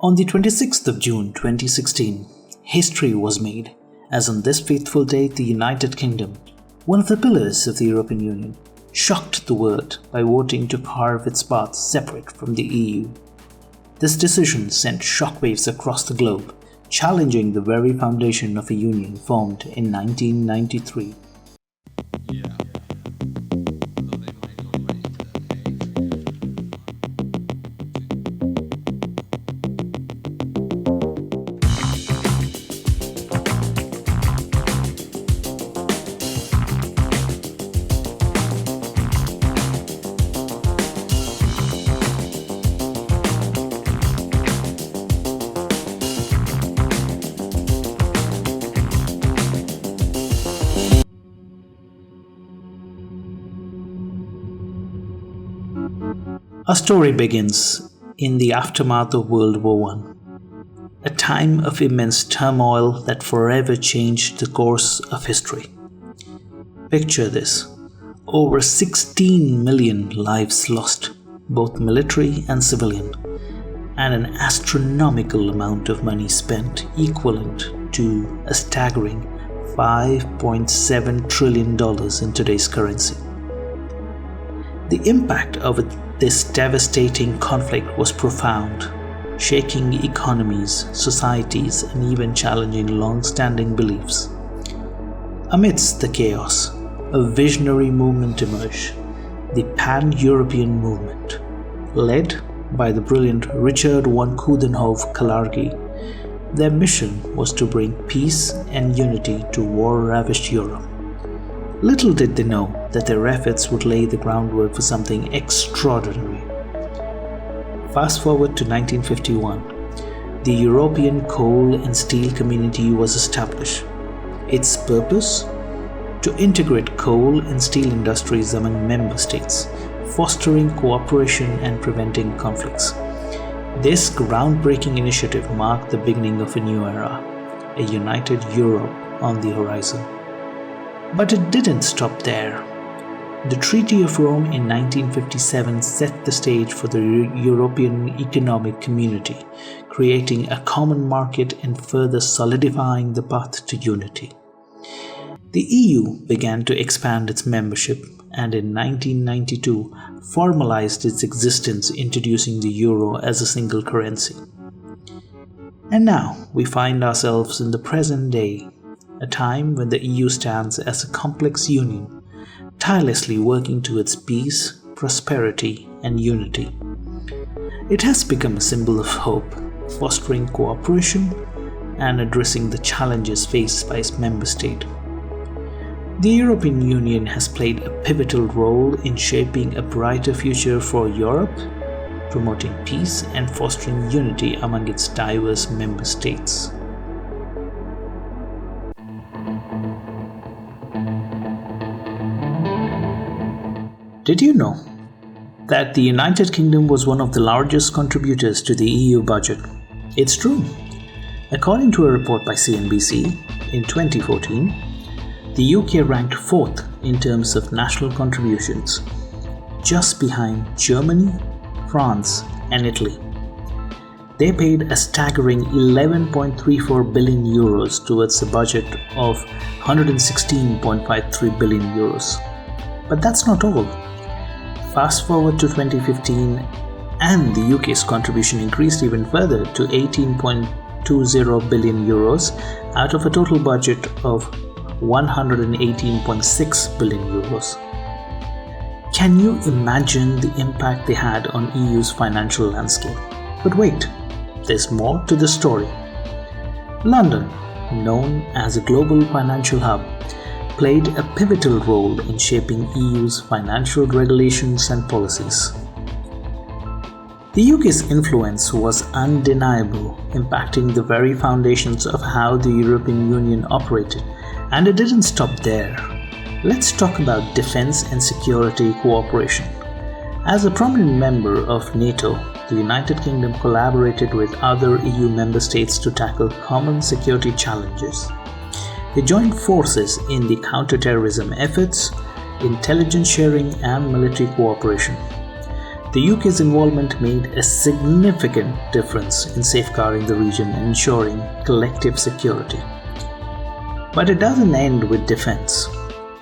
On the 26th of June 2016, history was made, as on this fateful date the United Kingdom, one of the pillars of the European Union, shocked the world by voting to carve its path separate from the EU. This decision sent shockwaves across the globe, challenging the very foundation of a union formed in 1993. Our story begins in the aftermath of World War I, a time of immense turmoil that forever changed the course of history. Picture this: over 16 million lives lost, both military and civilian, and an astronomical amount of money spent, equivalent to a staggering $5.7 trillion in today's currency. The impact of this devastating conflict was profound, shaking economies, societies, and even challenging long-standing beliefs. Amidst the chaos, a visionary movement emerged, the Pan-European movement. Led by the brilliant Richard von Coudenhove-Kalergi, their mission was to bring peace and unity to war-ravaged Europe. Little did they know that their efforts would lay the groundwork for something extraordinary. Fast forward to 1951, the European Coal and Steel Community was established. Its purpose? To integrate coal and steel industries among member states, fostering cooperation and preventing conflicts. This groundbreaking initiative marked the beginning of a new era, a united Europe on the horizon. But it didn't stop there. The Treaty of Rome in 1957 set the stage for the European Economic Community, creating a common market and further solidifying the path to unity. The EU began to expand its membership and in 1992 formalized its existence, introducing the euro as a single currency. And now we find ourselves in the present day, a time when the EU stands as a complex union, tirelessly working towards peace, prosperity, and unity. It has become a symbol of hope, fostering cooperation and addressing the challenges faced by its member state. The European Union has played a pivotal role in shaping a brighter future for Europe, promoting peace and fostering unity among its diverse member states. Did you know that the United Kingdom was one of the largest contributors to the EU budget? It's true. According to a report by CNBC, in 2014, the UK ranked 4th in terms of national contributions, just behind Germany, France, and Italy. They paid a staggering 11.34 billion euros towards a budget of 116.53 billion euros. But that's not all. Fast forward to 2015 and the UK's contribution increased even further to 18.20 billion euros out of a total budget of 118.6 billion euros. Can you imagine the impact they had on EU's financial landscape? But wait, there's more to the story. London, known as a global financial hub, played a pivotal role in shaping EU's financial regulations and policies. The UK's influence was undeniable, impacting the very foundations of how the European Union operated, and it didn't stop there. Let's talk about defense and security cooperation. As a prominent member of NATO, the United Kingdom collaborated with other EU member states to tackle common security challenges. They joined forces in the counter-terrorism efforts, intelligence sharing, and military cooperation. the UK's involvement made a significant difference in safeguarding the region and ensuring collective security. But it doesn't end with defence.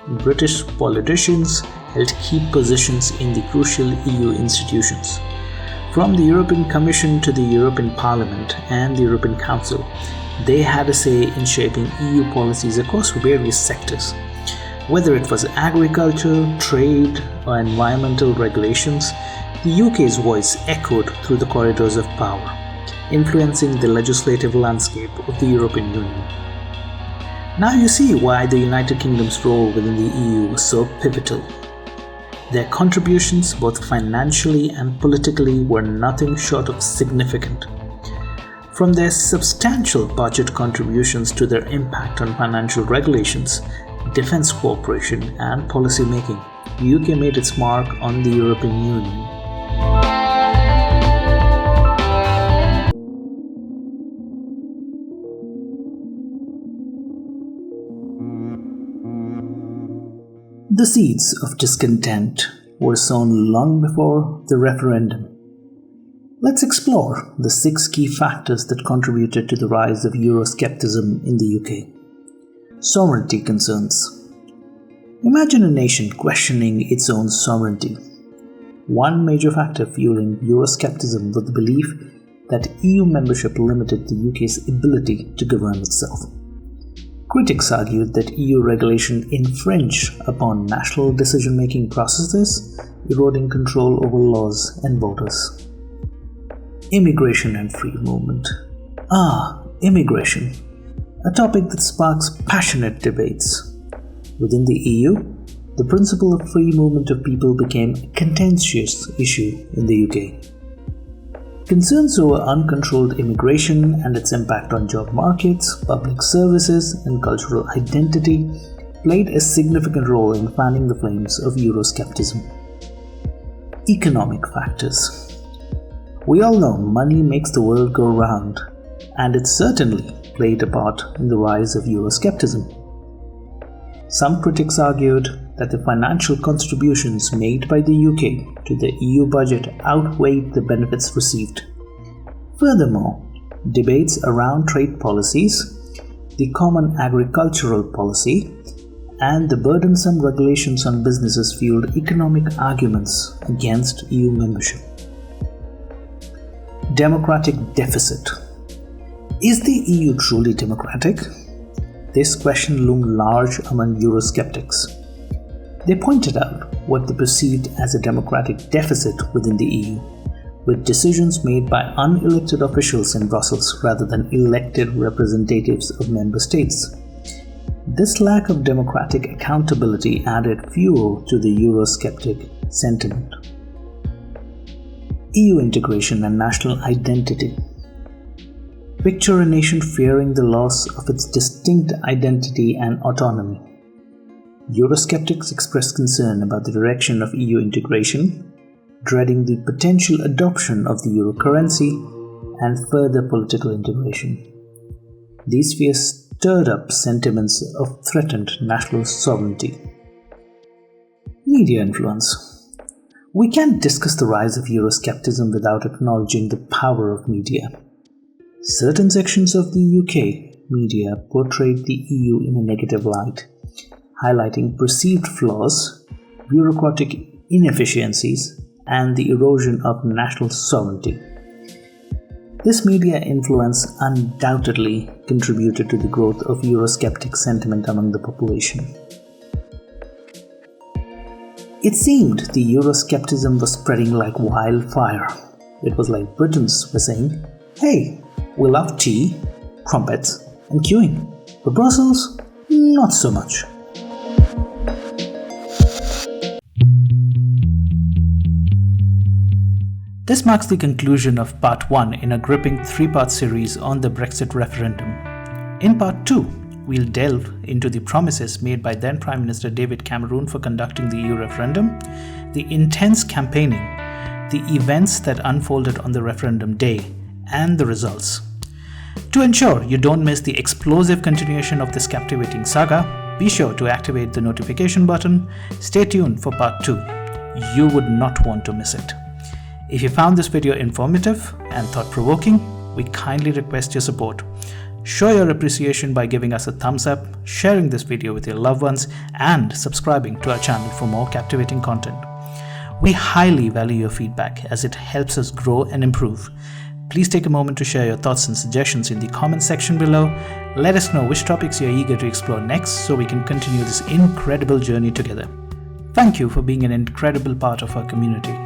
British politicians held key positions in the crucial EU institutions. From the European Commission to the European Parliament and the European Council, they had a say in shaping EU policies across various sectors. Whether it was agriculture, trade, or environmental regulations, the UK's voice echoed through the corridors of power, influencing the legislative landscape of the European Union. Now you see why the United Kingdom's role within the EU was so pivotal. Their contributions, both financially and politically, were nothing short of significant. From their substantial budget contributions to their impact on financial regulations, defence cooperation, and policy making, the UK made its mark on the European Union. The seeds of discontent were sown long before the referendum. Let's explore the 6 key factors that contributed to the rise of Euroscepticism in the UK. Sovereignty concerns. Imagine a nation questioning its own sovereignty. One major factor fueling Euroscepticism was the belief that EU membership limited the UK's ability to govern itself. Critics argued that EU regulation infringed upon national decision-making processes, eroding control over laws and borders. Immigration and free movement. Immigration. A topic that sparks passionate debates. Within the EU, the principle of free movement of people became a contentious issue in the UK. Concerns over uncontrolled immigration and its impact on job markets, public services, and cultural identity played a significant role in fanning the flames of Euroscepticism. Economic factors. We all know money makes the world go round, and it certainly played a part in the rise of Euroscepticism. Some critics argued that the financial contributions made by the UK to the EU budget outweighed the benefits received. Furthermore, debates around trade policies, the common agricultural policy, and the burdensome regulations on businesses fueled economic arguments against EU membership. Democratic deficit. Is the EU truly democratic? This question loomed large among Eurosceptics. They pointed out what they perceived as a democratic deficit within the EU, with decisions made by unelected officials in Brussels rather than elected representatives of member states. This lack of democratic accountability added fuel to the Eurosceptic sentiment. EU integration and national identity. Picture a nation fearing the loss of its distinct identity and autonomy. Eurosceptics expressed concern about the direction of EU integration, dreading the potential adoption of the euro currency and further political integration. These fears stirred up sentiments of threatened national sovereignty. Media influence. We can't discuss the rise of Euroscepticism without acknowledging the power of media. Certain sections of the UK media portrayed the EU in a negative light, highlighting perceived flaws, bureaucratic inefficiencies, and the erosion of national sovereignty. This media influence undoubtedly contributed to the growth of Eurosceptic sentiment among the population. It seemed the Euroscepticism was spreading like wildfire. It was like Britons were saying, "Hey, we love tea, crumpets, and queuing, but Brussels, not so much." This marks the conclusion of Part 1 in a gripping 3-part series on the Brexit referendum. In Part 2, we'll delve into the promises made by then Prime Minister David Cameron for conducting the EU referendum, the intense campaigning, the events that unfolded on the referendum day, and the results. To ensure you don't miss the explosive continuation of this captivating saga, be sure to activate the notification button. Stay tuned for Part 2. You would not want to miss it. If you found this video informative and thought-provoking, we kindly request your support. Show your appreciation by giving us a thumbs up, sharing this video with your loved ones, and subscribing to our channel for more captivating content. We highly value your feedback as it helps us grow and improve. Please take a moment to share your thoughts and suggestions in the comments section below. Let us know which topics you're eager to explore next so we can continue this incredible journey together. Thank you for being an incredible part of our community.